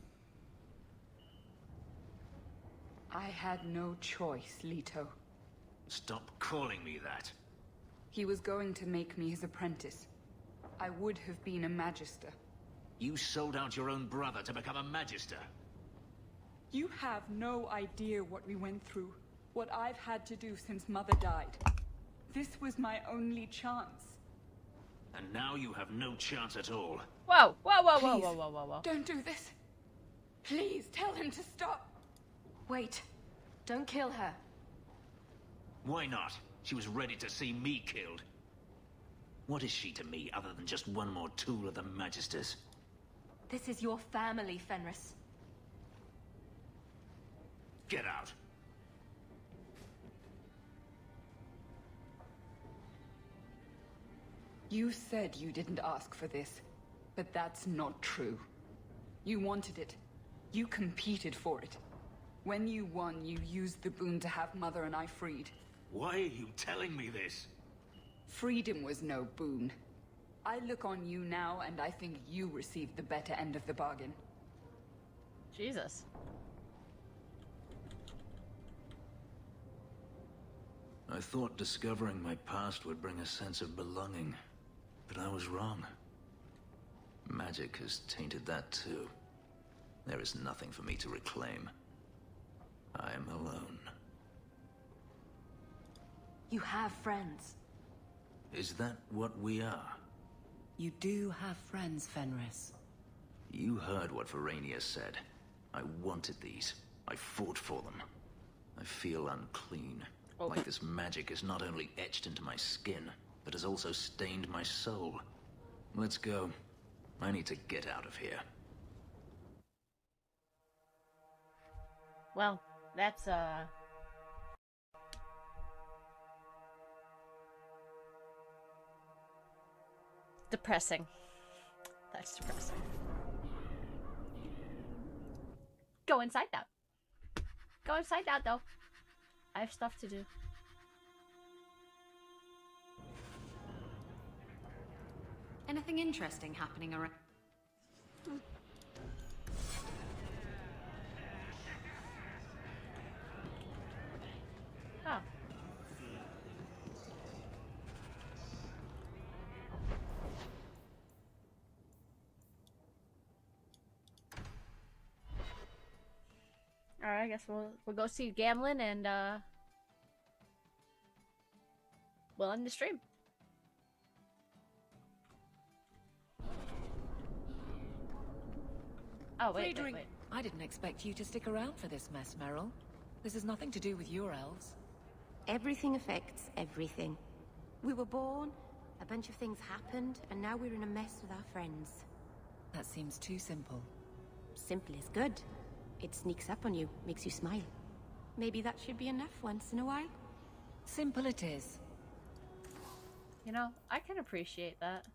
I had no choice, Leto. Stop calling me that. He was going to make me his apprentice. I would have been a magister. You sold out your own brother to become a magister. You have no idea what we went through. What I've had to do since Mother died. This was my only chance. And now you have no chance at all. Whoa, whoa, whoa, whoa, Please, whoa, whoa, whoa, whoa. Don't do this. Please, tell him to stop. Wait. Don't kill her. Why not? She was ready to see me killed. What is she to me other than just one more tool of the Magisters? This is your family, Fenris. Get out. You said you didn't ask for this, but that's not true. You wanted it. You competed for it. When you won, you used the boon to have Mother and I freed. Why are you telling me this? Freedom was no boon. I look on you now, and I think you received the better end of the bargain. Jesus. I thought discovering my past would bring a sense of belonging, but I was wrong. Magic has tainted that too. There is nothing for me to reclaim. I am alone. You have friends. Is that what we are? You do have friends, Fenris. You heard what Varania said. I wanted these. I fought for them. I feel unclean. Like this magic is not only etched into my skin, but has also stained my soul. Let's go. I need to get out of here. Well, that's, depressing. That's depressing. Go inside now. Go inside now, though. I have stuff to do. Anything interesting happening around? Oh. Alright, I guess we'll go see Gamlin and we'll end the stream. Oh, wait. I didn't expect you to stick around for this mess, Meryl. This has nothing to do with your elves. Everything affects everything. We were born, a bunch of things happened, and now we're in a mess with our friends. That seems too simple. Simple is good. It sneaks up on you, makes you smile. Maybe that should be enough once in a while. Simple it is. You know, I can appreciate that.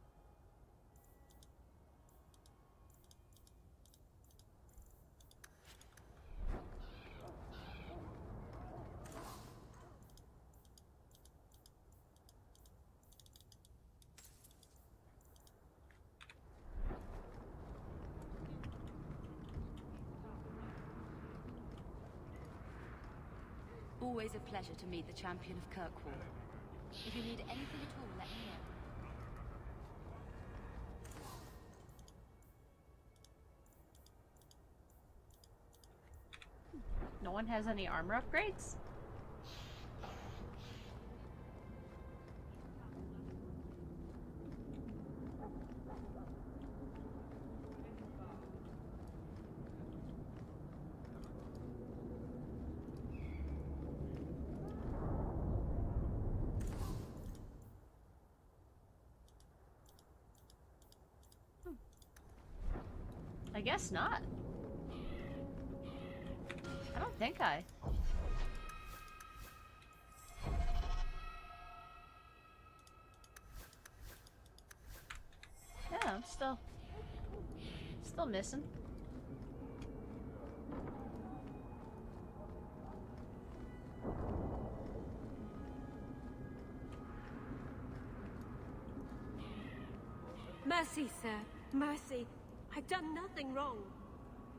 Always a pleasure to meet the champion of Kirkwall. If you need anything at all, let me know. No one has any armor upgrades? I guess not. I don't think I. Yeah, I'm still missing. Mercy, sir. Mercy. I've done nothing wrong.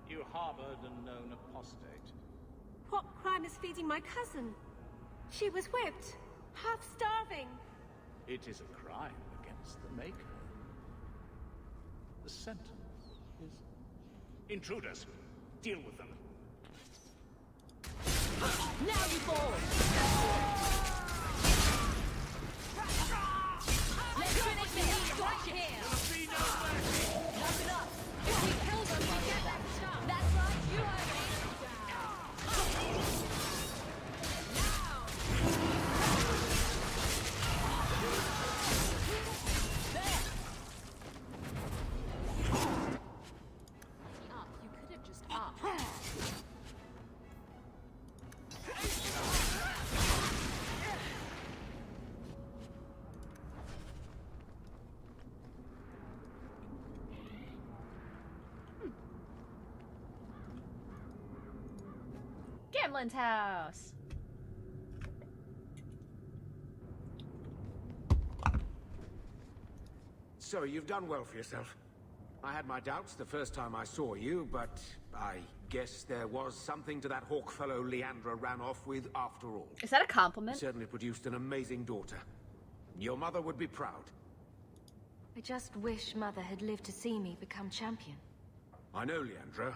You harbored a known apostate. What crime is feeding my cousin? She was whipped, half starving. It is a crime against the Maker. The sentence is... Intruders, deal with them. Now you fall! Let's finish this right here! Nothing up! If we kill them, we get them! That's right, you heard me! Up, you could have just up. Gamlin's house. So you've done well for yourself. I had my doubts the first time I saw you, but I guess there was something to that hawk fellow Leandra ran off with after all. Is that a compliment? You certainly produced an amazing daughter. Your mother would be proud. I just wish Mother had lived to see me become champion. I know Leandra,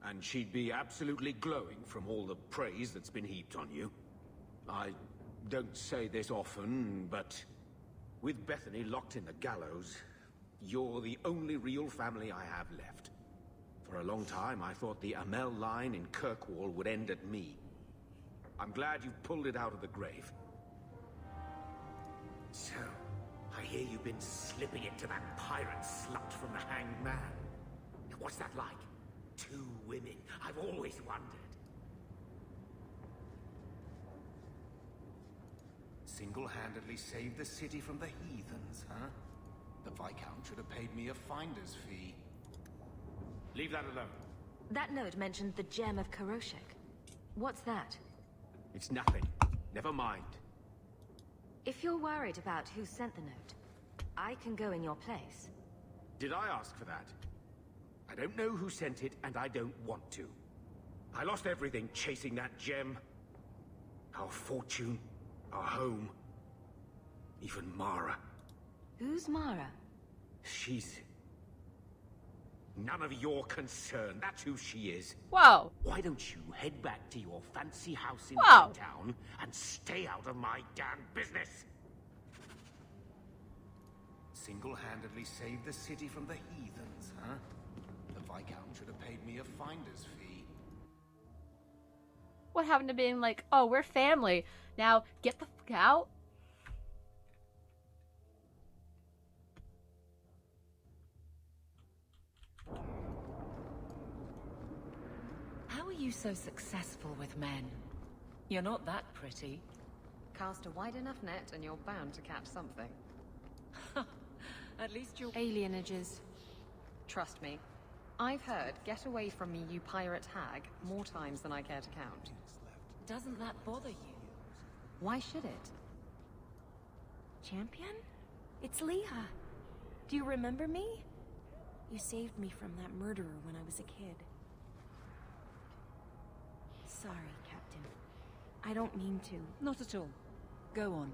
and she'd be absolutely glowing from all the praise that's been heaped on you. I don't say this often, but with Bethany locked in the gallows, you're the only real family I have left. For a long time, I thought the Amel line in Kirkwall would end at me. I'm glad you've pulled it out of the grave. So, I hear you've been slipping it to that pirate slut from the Hanged Man. What's that like? 2 women. I've always wondered. Single-handedly saved the city from the heathens, huh? The Viscount should have paid me a finder's fee. Leave that alone. That note mentioned the gem of Karoshek. What's that? It's nothing. Never mind. If you're worried about who sent the note, I can go in your place. Did I ask for that? I don't know who sent it, and I don't want to. I lost everything chasing that gem. Our fortune, our home, even Mara. Who's Mara? She's... none of your concern. That's who she is. Whoa. Why don't you head back to your fancy house in Whoa. town and stay out of my damn business? Single-handedly saved the city from the heathens, huh? The Viscount should have paid me a finder's fee. What happened to being like, oh, we're family. Now, get the fuck out? How are are you so successful with men? You're not that pretty. Cast a wide enough net and you're bound to catch something. At least you're... Alienages. Trust me. I've heard, "Get away from me, you pirate hag," more times than I care to count. Doesn't that bother you? Why should it? Champion? It's Leah. Do you remember me? You saved me from that murderer when I was a kid. Sorry, Captain. I don't mean to. Not at all. Go on.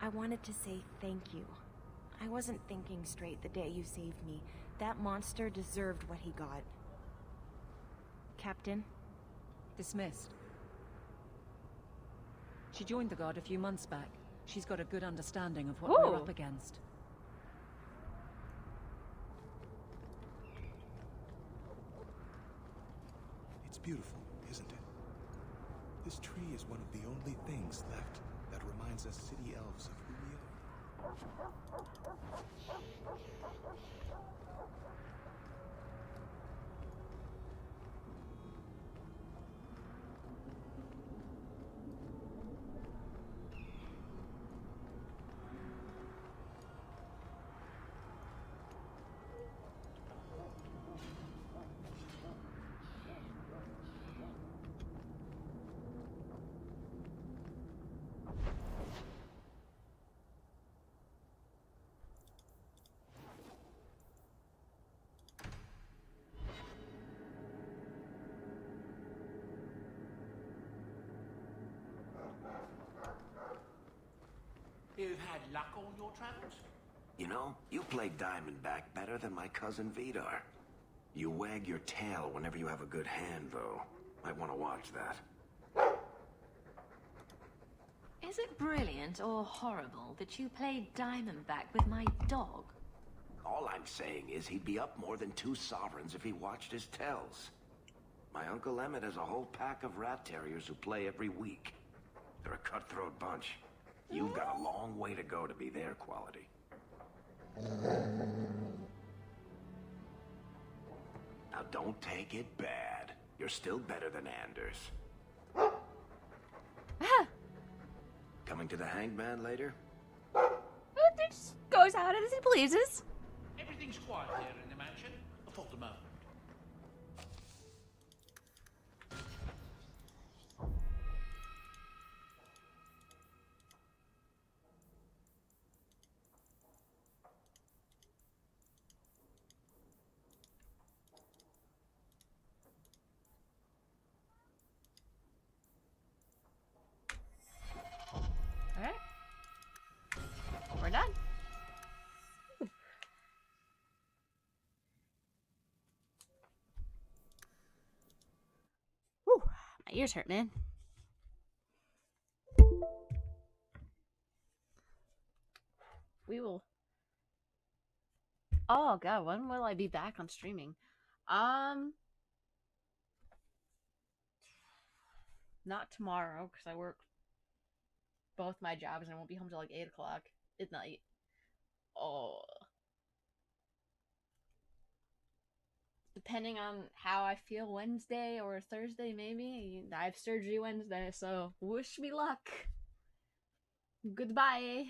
I wanted to say thank you. I wasn't thinking straight the day you saved me. That monster deserved what he got. Captain? Dismissed. She joined the Guard a few months back. She's got a good understanding of what we're up against. It's beautiful, isn't it? This tree is one of the only things left that reminds us city elves of who we are. You've had luck on your travels? You know, you play Diamondback better than my cousin Vidar. You wag your tail whenever you have a good hand, though. Might want to watch that. Is it brilliant or horrible that you played Diamondback with my dog? All I'm saying is he'd be up more than 2 sovereigns if he watched his tells. My Uncle Emmett has a whole pack of rat terriers who play every week. They're a cutthroat bunch. You've got a long way to go to be their quality. Now don't take it bad. You're still better than Anders. Coming to the hangman later? It just goes out as he pleases. Everything's quiet here in the mansion, for the moment. Alright. We're done. Whew. My ears hurt, man. We will... Oh god, when will I be back on streaming? Not tomorrow, because I work both my jobs and I won't be home till like 8 o'clock at night. Oh. Depending on how I feel Wednesday or Thursday, maybe. I have surgery Wednesday, so wish me luck. Goodbye.